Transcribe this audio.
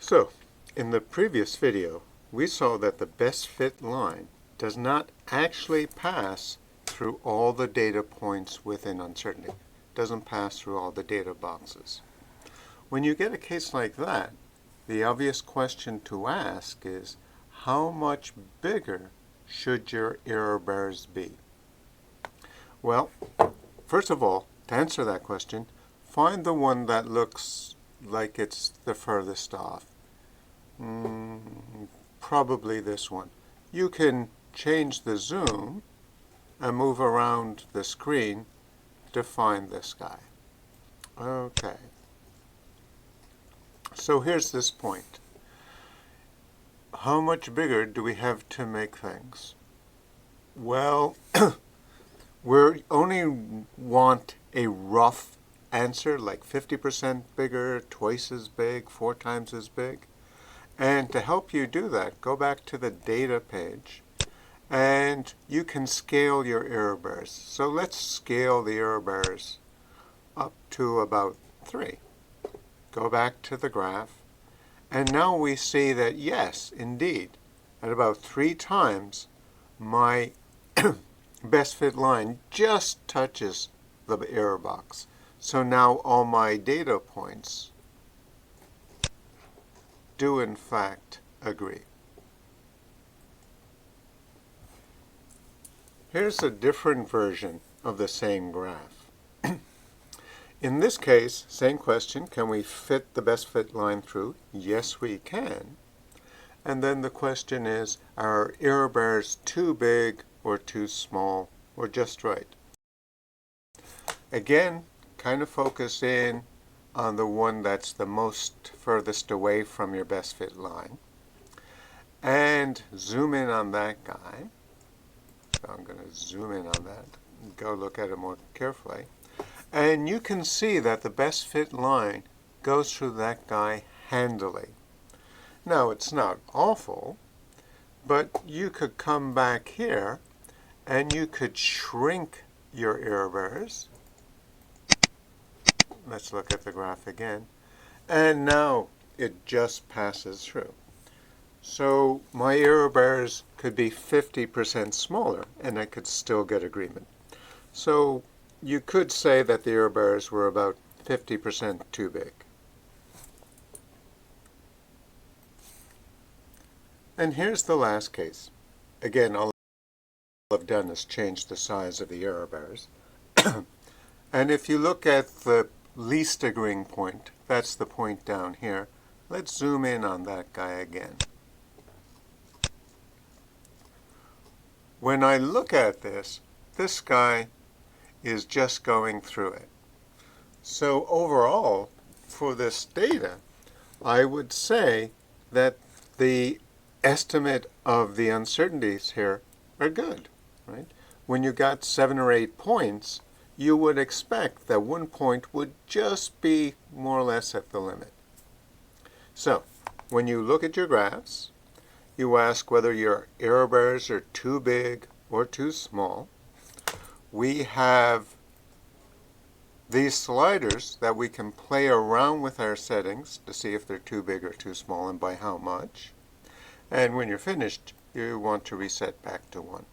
So, in the previous video, we saw that the best fit line does not actually pass through all the data points within uncertainty. It doesn't pass through all the data boxes. When you get a case like that, the obvious question to ask is, how much bigger should your error bars be? Well, first of all, to answer that question, find the one that looks like it's the furthest off. Probably this one. You can change the zoom and move around the screen to find this guy. Okay. So here's this point. How much bigger do we have to make things? Well, we only want a rough answer, like 50% bigger, twice as big, 4 times as big. And to help you do that, go back to the data page and you can scale your error bars. So let's scale the error bars up to about 3. Go back to the graph, and now we see that yes, indeed, at about 3 times, my best fit line just touches the error box. So now all my data points do in fact agree. Here's a different version of the same graph. In this case, same question, can we fit the best fit line through? Yes, we can. And then the question is, are error bars too big or too small or just right? Again, kind of focus in on the one that's the most furthest away from your best fit line. And zoom in on that guy. So I'm going to zoom in on that and go look at it more carefully. And you can see that the best fit line goes through that guy handily. Now, it's not awful, but you could come back here and you could shrink your error bars. Let's look at the graph again. And now it just passes through. So my error bars could be 50% smaller and I could still get agreement. So you could say that the error bars were about 50% too big. And here's the last case. Again, all I've done is change the size of the error bars. And if you look at the least agreeing point, that's the point down here. Let's zoom in on that guy again. When I look at this guy is just going through it. So overall, for this data, I would say that the estimate of the uncertainties here are good, right? When you got 7 or 8 points, you would expect that one point would just be more or less at the limit. So, when you look at your graphs, you ask whether your error bars are too big or too small. We have these sliders that we can play around with our settings to see if they're too big or too small and by how much. And when you're finished, you want to reset back to 1.